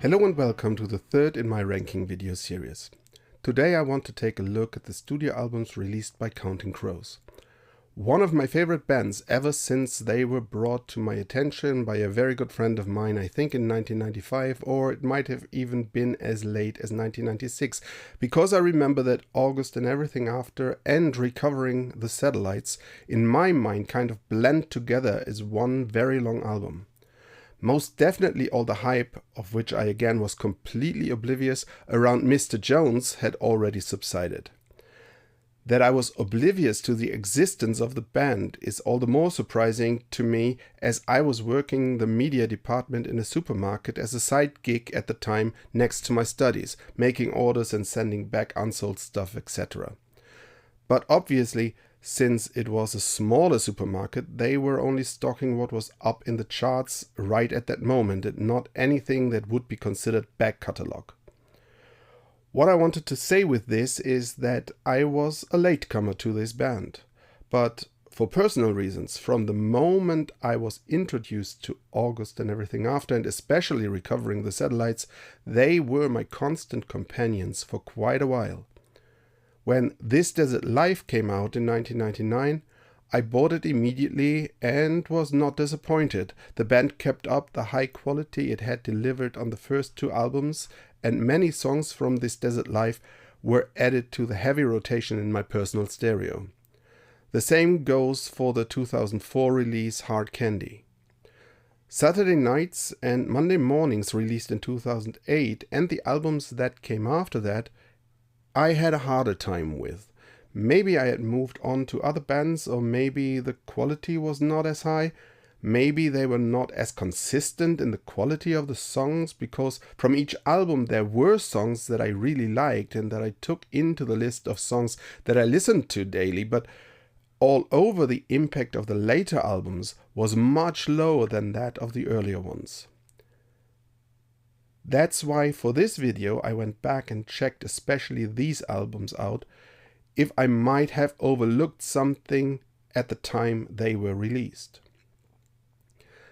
Hello and welcome to the third in my ranking video series. Today I want to take a look at the studio albums released by Counting Crows. One of my favorite bands ever since they were brought to my attention by a very good friend of mine, I think in 1995, or it might have even been as late as 1996, because I remember that August and Everything After and Recovering the Satellites in my mind kind of blend together as one very long album. Most definitely all the hype, of which I again was completely oblivious, around Mr. Jones had already subsided. That I was oblivious to the existence of the band is all the more surprising to me, as I was working the media department in a supermarket as a side gig at the time next to my studies, making orders and sending back unsold stuff, etc. But obviously, since it was a smaller supermarket, they were only stocking what was up in the charts right at that moment and not anything that would be considered back catalog. What I wanted to say with this is that I was a latecomer to this band, but for personal reasons, from the moment I was introduced to August and Everything After, and especially Recovering the Satellites, they were my constant companions for quite a while. When This Desert Life came out in 1999, I bought it immediately and was not disappointed. The band kept up the high quality it had delivered on the first two albums, and many songs from This Desert Life were added to the heavy rotation in my personal stereo. The same goes for the 2004 release Hard Candy. Saturday Nights and Monday Mornings, released in 2008, and the albums that came after that, I had a harder time with. Maybe I had moved on to other bands, or maybe the quality was not as high. Maybe they were not as consistent in the quality of the songs, because from each album there were songs that I really liked and that I took into the list of songs that I listened to daily, but all over the impact of the later albums was much lower than that of the earlier ones. That's why for this video I went back and checked especially these albums out, if I might have overlooked something at the time they were released.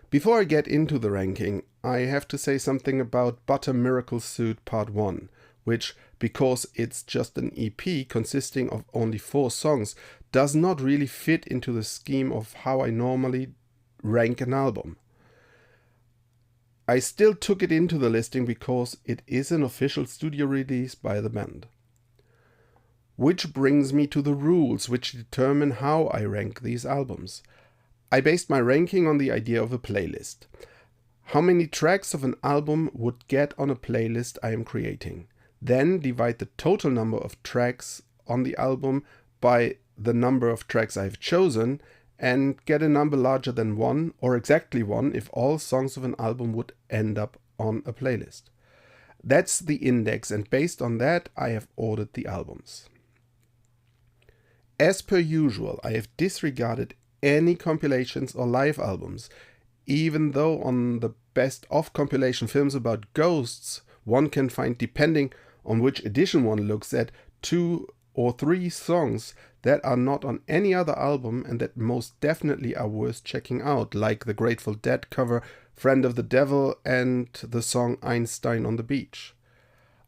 Before I get into the ranking, I have to say something about Butter Miracle Suit Part 1, which, because it's just an EP consisting of only 4 songs, does not really fit into the scheme of how I normally rank an album. I still took it into the listing because it is an official studio release by the band. Which brings me to the rules which determine how I rank these albums. I based my ranking on the idea of a playlist. How many tracks of an album would get on a playlist I am creating. Then divide the total number of tracks on the album by the number of tracks I've chosen, and get a number larger than 1, or exactly 1, if all songs of an album would end up on a playlist. That's the index, and based on that I have ordered the albums. As per usual, I have disregarded any compilations or live albums, even though on the best of compilation films about ghosts one can find, depending on which edition one looks at, 2 or 3 songs that are not on any other album and that most definitely are worth checking out, like the Grateful Dead cover Friend of the Devil and the song Einstein on the Beach.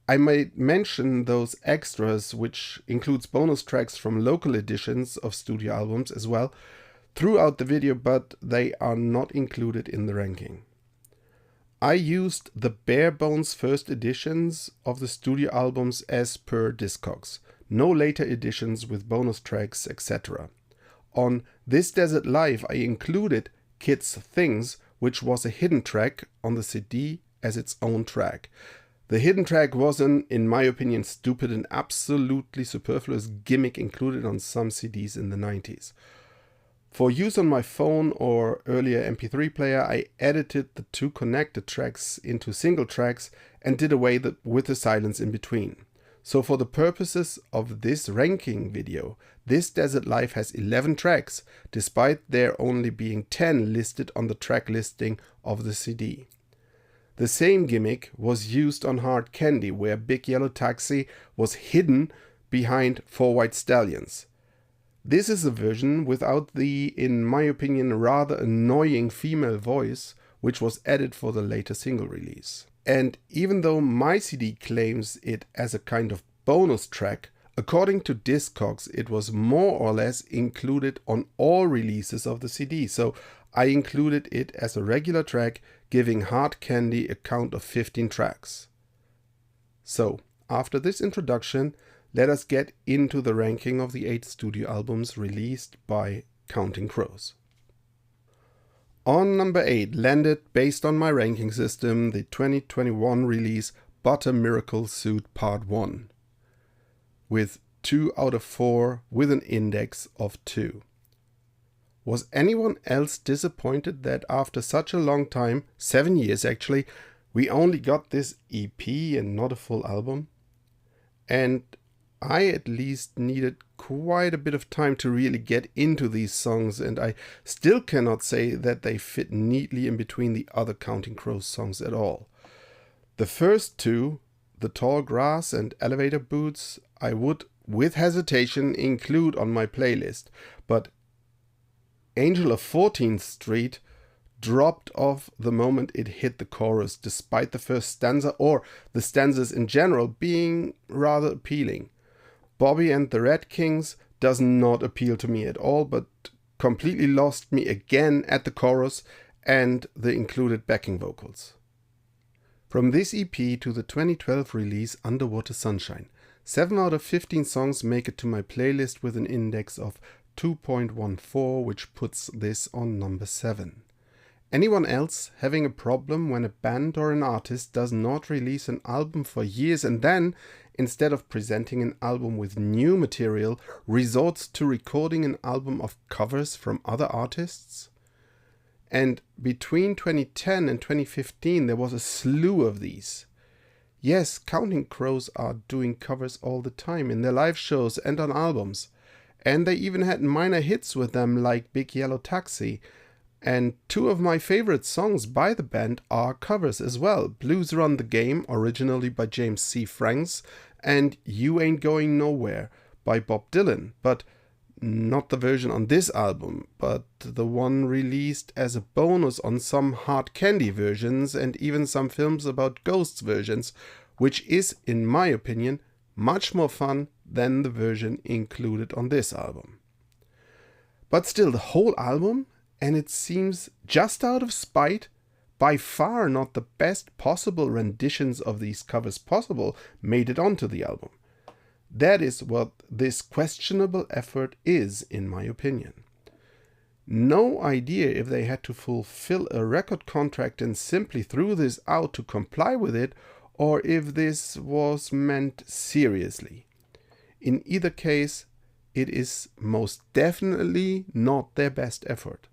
I might mention those extras, which includes bonus tracks from local editions of studio albums as well, throughout the video, but they are not included in the ranking. I used the bare bones first editions of the studio albums as per Discogs. No later editions with bonus tracks, etc. On This Desert Life I included Kids Things, which was a hidden track on the CD as its own track. The hidden track was an, in my opinion, stupid and absolutely superfluous gimmick included on some CDs in the 90s. For use on my phone or earlier MP3 player, I edited the 2 connected tracks into single tracks and did away with the silence in between. So for the purposes of this ranking video, This Desert Life has 11 tracks, despite there only being 10 listed on the track listing of the CD. The same gimmick was used on Hard Candy, where Big Yellow Taxi was hidden behind 4 White Stallions. This is a version without the, in my opinion, rather annoying female voice, which was added for the later single release. And even though my CD claims it as a kind of bonus track, according to Discogs, it was more or less included on all releases of the CD. So I included it as a regular track, giving Hard Candy a count of 15 tracks. So, after this introduction, let us get into the ranking of the 8 studio albums released by Counting Crows. On number 8 landed, based on my ranking system, the 2021 release Butter Miracle Suit Part 1, with 2 out of 4 with an index of 2. Was anyone else disappointed that after such a long time, 7 years actually, we only got this EP and not a full album? And I at least needed quite a bit of time to really get into these songs, and I still cannot say that they fit neatly in between the other Counting Crows songs at all. The first two, The Tall Grass and Elevator Boots, I would, with hesitation, include on my playlist, but Angel of 14th Street dropped off the moment it hit the chorus, despite the first stanza, or the stanzas in general, being rather appealing. Bobby and the Red Kings does not appeal to me at all, but completely lost me again at the chorus and the included backing vocals. From this EP to the 2012 release Underwater Sunshine, 7 out of 15 songs make it to my playlist with an index of 2.14, which puts this on number 7. Anyone else having a problem when a band or an artist does not release an album for years and then, instead of presenting an album with new material, resorts to recording an album of covers from other artists? And between 2010 and 2015 there was a slew of these. Yes, Counting Crows are doing covers all the time in their live shows and on albums. And they even had minor hits with them like Big Yellow Taxi. And 2 of my favorite songs by the band are covers as well. Blues Run the Game, originally by James C. Franks, and You Ain't Going Nowhere by Bob Dylan, but not the version on this album, but the one released as a bonus on some Hard Candy versions and even some Films About Ghosts versions, which is, in my opinion, much more fun than the version included on this album. But still, the whole album, and it seems just out of spite, by far not the best possible renditions of these covers possible, made it onto the album. That is what this questionable effort is, in my opinion. No idea if they had to fulfill a record contract and simply threw this out to comply with it, or if this was meant seriously. In either case, it is most definitely not their best effort.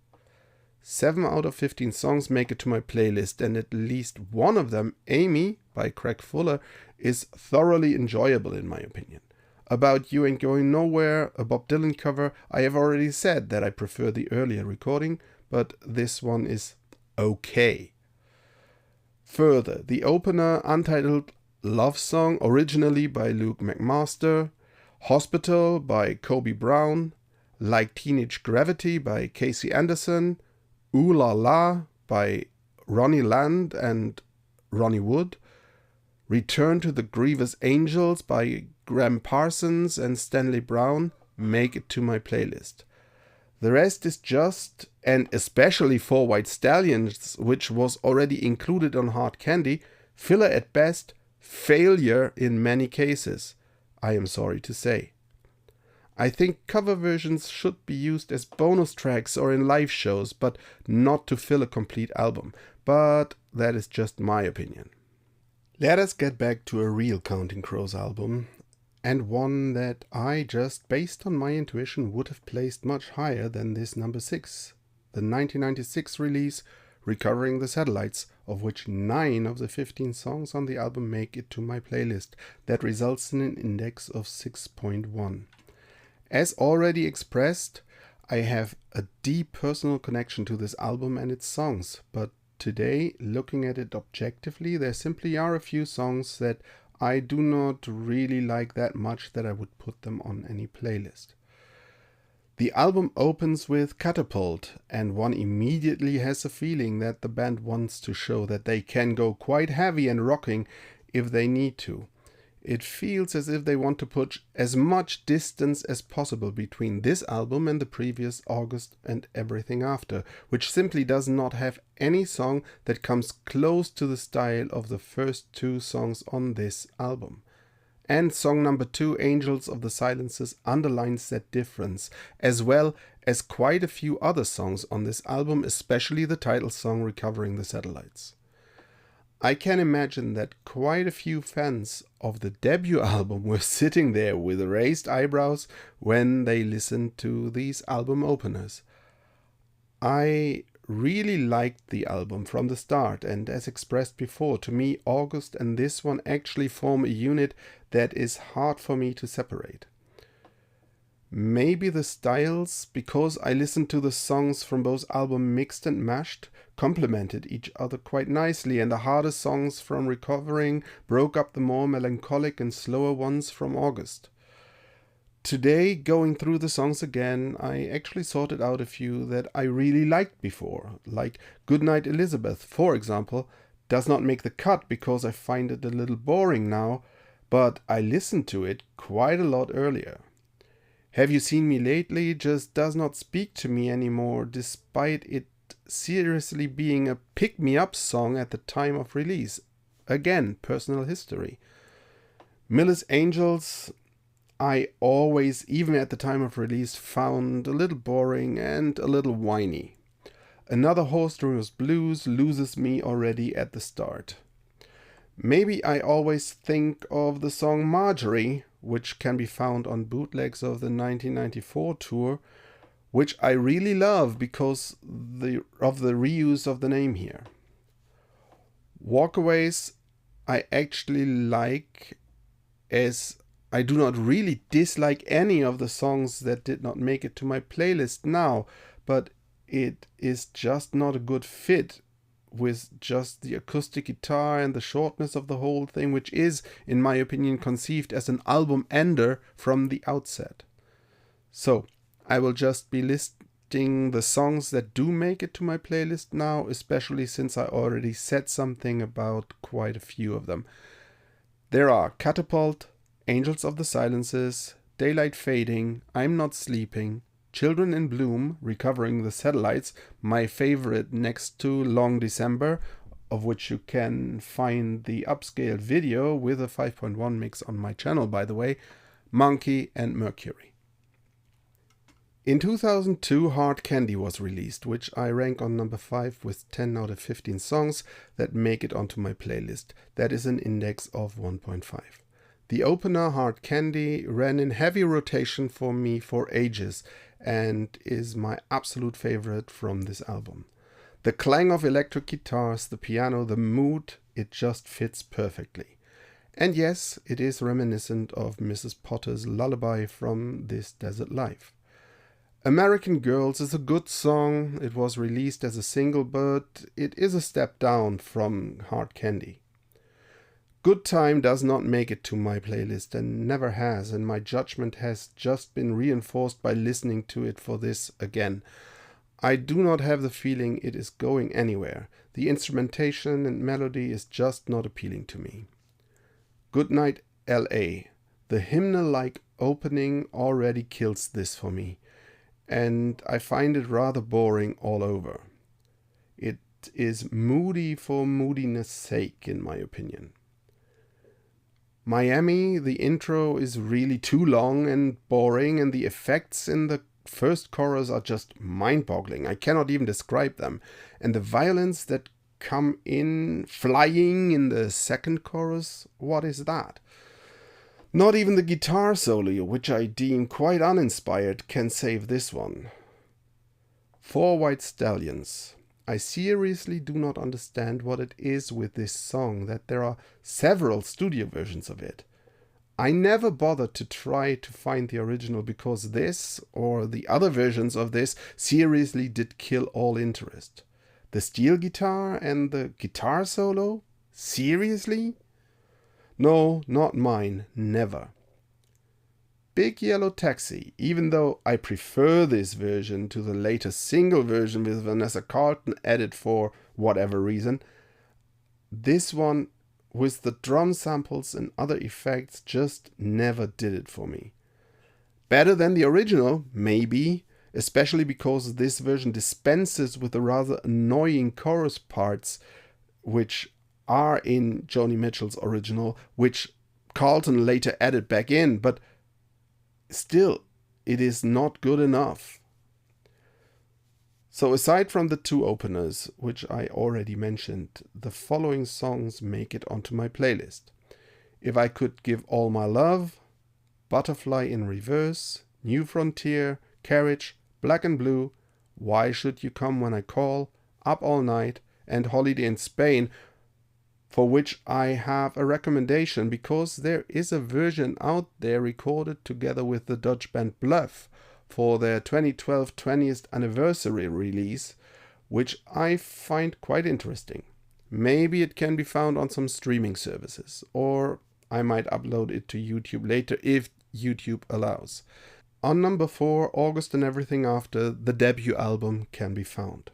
7 out of 15 songs make it to my playlist, and at least one of them, Amy by Craig Fuller, is thoroughly enjoyable in my opinion. About You Ain't Going Nowhere, a Bob Dylan cover, I have already said that I prefer the earlier recording, but this one is okay. Further, the opener, Untitled Love Song, originally by Luke McMaster, Hospital by Kobe Brown, Like Teenage Gravity by Casey Anderson, Ooh La La by Ronnie Land and Ronnie Wood, Return to the Grievous Angels by Graham Parsons and Stanley Brown make it to my playlist. The rest is just, and especially for White Stallions, which was already included on Hard Candy, filler at best, failure in many cases, I am sorry to say. I think cover versions should be used as bonus tracks or in live shows, but not to fill a complete album. But that is just my opinion. Let us get back to a real Counting Crows album, and one that I just, based on my intuition, would have placed much higher than this number 6. The 1996 release, Recovering the Satellites, of which 9 of the 15 songs on the album make it to my playlist. That results in an index of 6.1. As already expressed, I have a deep personal connection to this album and its songs, but today, looking at it objectively, there simply are a few songs that I do not really like that much that I would put them on any playlist. The album opens with Catapult, and one immediately has a feeling that the band wants to show that they can go quite heavy and rocking if they need to. It feels as if they want to put as much distance as possible between this album and the previous August and everything after, which simply does not have any song that comes close to the style of the first two songs on this album. And song number 2, Angels of the Silences, underlines that difference, as well as quite a few other songs on this album, especially the title song, Recovering the Satellites. I can imagine that quite a few fans of the debut album were sitting there with raised eyebrows when they listened to these album openers. I really liked the album from the start, and as expressed before, to me August and this one actually form a unit that is hard for me to separate. Maybe the styles, because I listened to the songs from both albums mixed and mashed, complemented each other quite nicely, and the harder songs from Recovering broke up the more melancholic and slower ones from August. Today, going through the songs again, I actually sorted out a few that I really liked before, like Goodnight Elizabeth, for example, does not make the cut because I find it a little boring now, but I listened to it quite a lot earlier. Have You Seen Me Lately just does not speak to me anymore, despite it seriously being a pick-me-up song at the time of release. Again, personal history. Miller's Angels, I always, even at the time of release, found a little boring and a little whiny. Another Horse Rose Blues loses me already at the start. Maybe I always think of the song Marjorie, which can be found on bootlegs of the 1994 tour, which I really love because of the reuse of the name here. Walkaways I actually like, as I do not really dislike any of the songs that did not make it to my playlist now, but it is just not a good fit with just the acoustic guitar and the shortness of the whole thing, which is, in my opinion, conceived as an album ender from the outset. So, I will just be listing the songs that do make it to my playlist now, especially since I already said something about quite a few of them. There are Catapult, Angels of the Silences, Daylight Fading, I'm Not Sleeping, Children in Bloom, Recovering the Satellites, my favorite next to Long December, of which you can find the upscaled video with a 5.1 mix on my channel, by the way, Monkey, and Mercury. In 2002, Hard Candy was released, which I rank on number 5 with 10 out of 15 songs that make it onto my playlist. That is an index of 1.5. The opener, Hard Candy, ran in heavy rotation for me for ages and is my absolute favorite from this album. The clang of electric guitars, the piano, the mood, it just fits perfectly. And yes, it is reminiscent of Mrs. Potter's Lullaby from This Desert Life. American Girls is a good song. It was released as a single, but it is a step down from Hard Candy. Good Time does not make it to my playlist and never has, and my judgment has just been reinforced by listening to it for this again. I do not have the feeling it is going anywhere. The instrumentation and melody is just not appealing to me. Goodnight LA. The hymnal-like opening already kills this for me, and I find it rather boring all over. It is moody for moodiness' sake, in my opinion. Miami, the intro is really too long and boring, and the effects in the first chorus are just mind-boggling. I cannot even describe them. And the violins that come in flying in the second chorus, what is that? Not even the guitar solo, which I deem quite uninspired, can save this one. Four White Stallions. I seriously do not understand what it is with this song, that there are several studio versions of it. I never bothered to try to find the original because this, or the other versions of this, seriously did kill all interest. The steel guitar and the guitar solo? Seriously? No, not mine, never. Big Yellow Taxi, even though I prefer this version to the later single version with Vanessa Carlton added for whatever reason, this one with the drum samples and other effects just never did it for me. Better than the original, maybe, especially because this version dispenses with the rather annoying chorus parts which are in Joni Mitchell's original, which Carlton later added back in, but still, it is not good enough. So aside from the two openers, which I already mentioned, the following songs make it onto my playlist. If I Could Give All My Love, Butterfly in Reverse, New Frontier, Carriage, Black and Blue, Why Should You Come When I Call, Up All Night, and Holiday in Spain, for which I have a recommendation because there is a version out there recorded together with the Dutch band Bluff for their 2012 20th anniversary release, which I find quite interesting. Maybe it can be found on some streaming services, or I might upload it to YouTube later if YouTube allows. On number 4, August and Everything After, the debut album, can be found.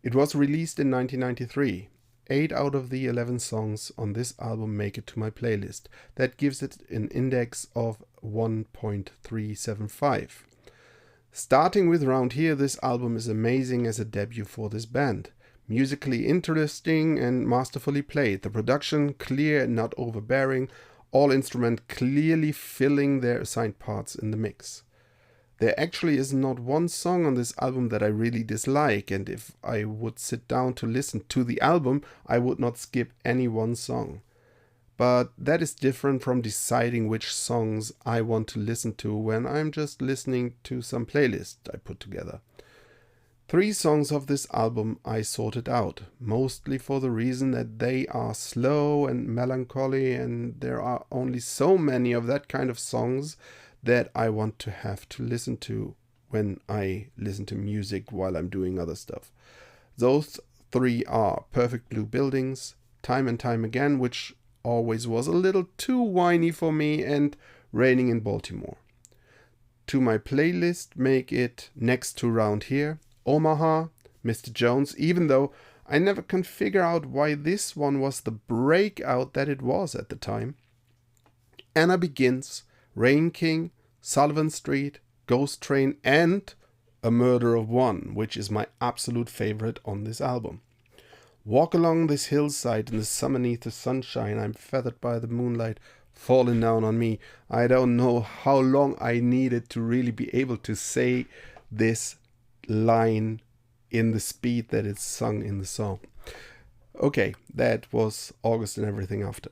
It was released in 1993. 8 out of the 11 songs on this album make it to my playlist. That gives it an index of 1.375. Starting with Round Here, this album is amazing as a debut for this band. Musically interesting and masterfully played. The production clear and not overbearing. All instruments clearly filling their assigned parts in the mix. There actually is not one song on this album that I really dislike, and if I would sit down to listen to the album, I would not skip any one song. But that is different from deciding which songs I want to listen to when I'm just listening to some playlist I put together. 3 songs of this album I sorted out, mostly for the reason that they are slow and melancholy, and there are only so many of that kind of songs that I want to have to listen to when I listen to music while I'm doing other stuff. Those 3 are Perfect Blue Buildings, Time and Time Again, which always was a little too whiny for me, and Raining in Baltimore. To my playlist make it next to Round Here, Omaha, Mr. Jones, even though I never can figure out why this one was the breakout that it was at the time. Anna Begins, Rain King, Sullivan Street, Ghost Train, and A Murder of One, which is my absolute favorite on this album. Walk along this hillside in the summer 'neath the sunshine, I'm feathered by the moonlight falling down on me. I don't know how long I needed to really be able to say this line in the speed that it's sung in the song. Okay, that was August and Everything After.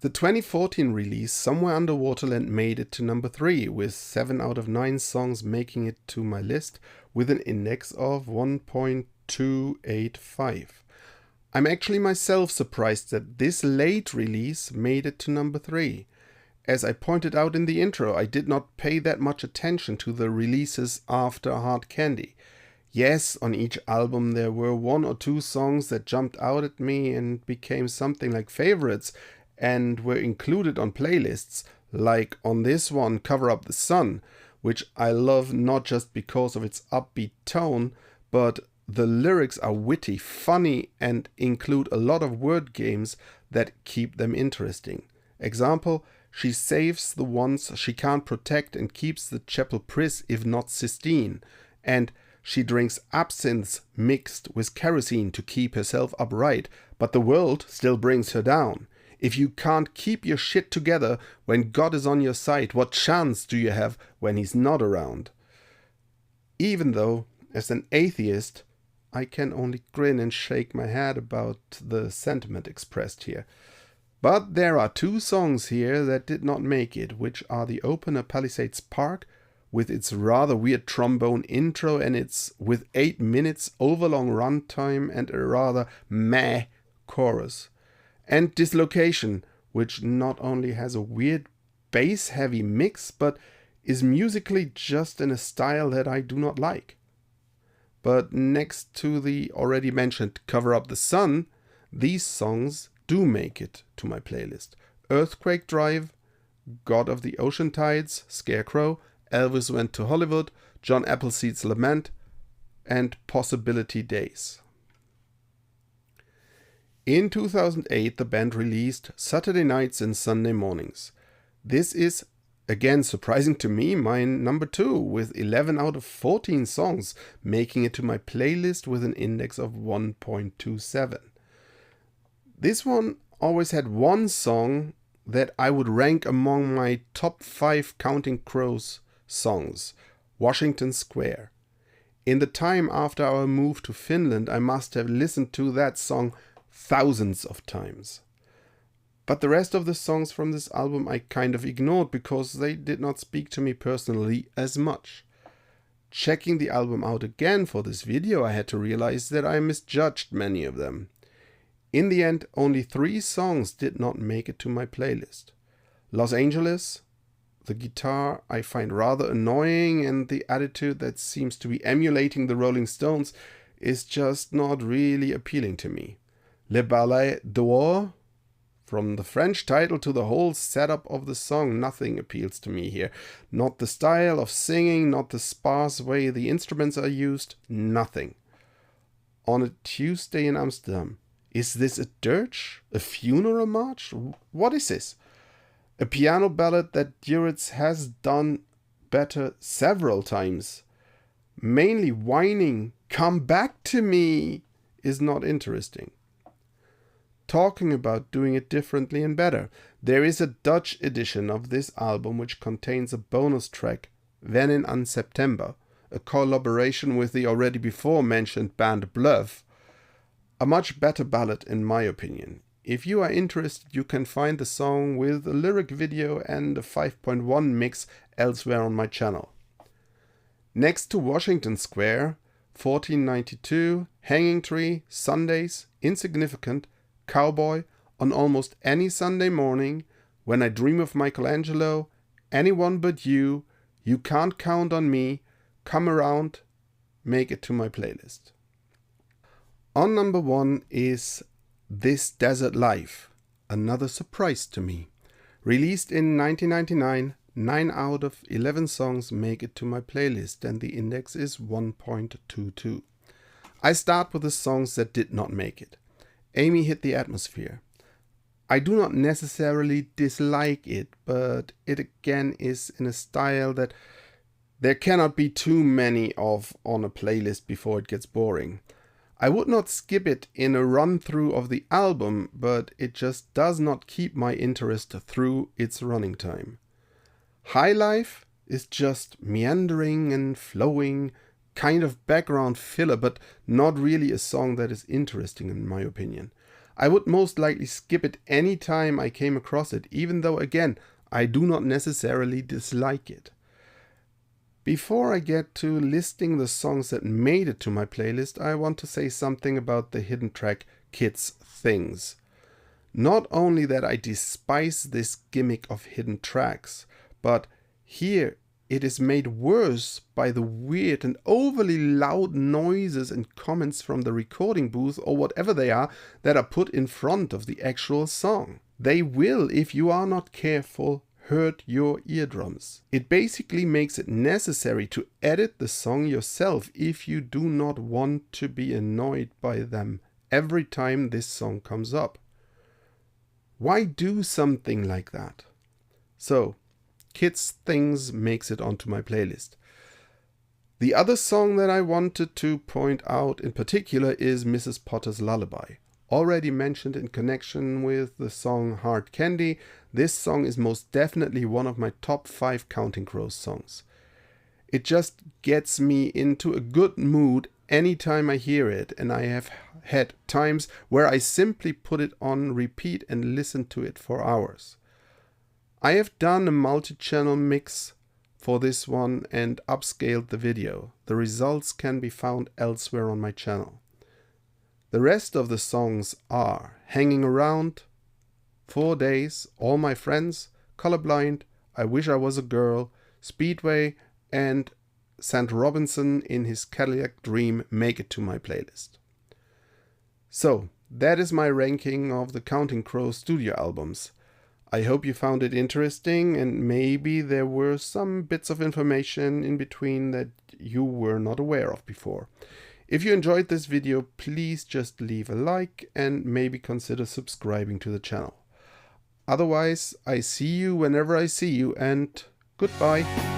The 2014 release, Somewhere Under Waterland, made it to number 3, with 7 out of 9 songs making it to my list with an index of 1.285. I'm actually myself surprised that this late release made it to number 3. As I pointed out in the intro, I did not pay that much attention to the releases after Hard Candy. Yes, on each album there were 1 or 2 songs that jumped out at me and became something like favorites, and were included on playlists, like on this one, Cover Up the Sun, which I love not just because of its upbeat tone, but the lyrics are witty, funny, and include a lot of word games that keep them interesting. Example, she saves the ones she can't protect and keeps the chapel pris if not Sistine, and she drinks absinthe mixed with kerosene to keep herself upright, but the world still brings her down. If you can't keep your shit together when God is on your side, what chance do you have when he's not around? Even though, as an atheist, I can only grin and shake my head about the sentiment expressed here. But there are 2 songs here that did not make it, which are the opener Palisades Park, with its rather weird trombone intro and its with 8 minutes overlong runtime and a rather meh chorus. And Dislocation, which not only has a weird bass-heavy mix, but is musically just in a style that I do not like. But next to the already mentioned Cover Up the Sun, these songs do make it to my playlist. Earthquake Drive, God of the Ocean Tides, Scarecrow, Elvis Went to Hollywood, John Appleseed's Lament, and Possibility Days. In 2008, the band released Saturday Nights and Sunday Mornings. This is, again surprising to me, my number 2, with 11 out of 14 songs, making it to my playlist with an index of 1.27. This one always had one song that I would rank among my top 5 Counting Crows songs, Washington Square. In the time after our move to Finland, I must have listened to that song thousands of times. But the rest of the songs from this album I kind of ignored because they did not speak to me personally as much. Checking the album out again for this video, I had to realize that I misjudged many of them. In the end, only 3 songs did not make it to my playlist. Los Angeles, the guitar I find rather annoying, and the attitude that seems to be emulating the Rolling Stones is just not really appealing to me. Le Ballet d'Or, from the French title to the whole setup of the song, nothing appeals to me here. Not the style of singing, not the sparse way the instruments are used, nothing. On a Tuesday in Amsterdam. Is this a dirge? A funeral march? What is this? A piano ballad that Duritz has done better several times. Mainly whining, "Come back to me," is not interesting. Talking about doing it differently and better, there is a Dutch edition of this album which contains a bonus track, Wennen aan September, a collaboration with the already before mentioned band Bluff. A much better ballad in my opinion. If you are interested, you can find the song with a lyric video and a 5.1 mix elsewhere on my channel. Next to Washington Square, 1492, Hanging Tree, Sundays, Insignificant, Cowboy, On Almost Any Sunday Morning, When I Dream of Michelangelo, Anyone But You, You Can't Count on Me, Come Around, make it to my playlist. On number 1 is This Desert Life, another surprise to me. Released in 1999, 9 out of 11 songs make it to my playlist and the index is 1.22. I start with the songs that did not make it. Amy Hit the Atmosphere. I do not necessarily dislike it, but it again is in a style that there cannot be too many of on a playlist before it gets boring. I would not skip it in a run-through of the album, but it just does not keep my interest through its running time. High Life is just meandering and flowing, kind of background filler, but not really a song that is interesting in my opinion. I would most likely skip it any time I came across it, even though again, I do not necessarily dislike it. Before I get to listing the songs that made it to my playlist, I want to say something about the hidden track Kids Things. Not only that I despise this gimmick of hidden tracks, but here it is made worse by the weird and overly loud noises and comments from the recording booth or whatever they are that are put in front of the actual song. They will, if you are not careful, hurt your eardrums. It basically makes it necessary to edit the song yourself if you do not want to be annoyed by them every time this song comes up. Why do something like that? So, Kids Things makes it onto my playlist. The other song that I wanted to point out in particular is Mrs. Potter's Lullaby. Already mentioned in connection with the song Hard Candy, this song is most definitely one of my top 5 Counting Crows songs. It just gets me into a good mood anytime I hear it, and I have had times where I simply put it on repeat and listen to it for hours. I have done a multi-channel mix for this one and upscaled the video. The results can be found elsewhere on my channel. The rest of the songs are Hanging Around, 4 Days, All My Friends, Colorblind, I Wish I Was a Girl, Speedway, and St. Robinson in His Cadillac Dream make it to my playlist. So, that is my ranking of the Counting Crows studio albums. I hope you found it interesting and maybe there were some bits of information in between that you were not aware of before. If you enjoyed this video, please just leave a like and maybe consider subscribing to the channel. Otherwise, I see you whenever I see you, and goodbye.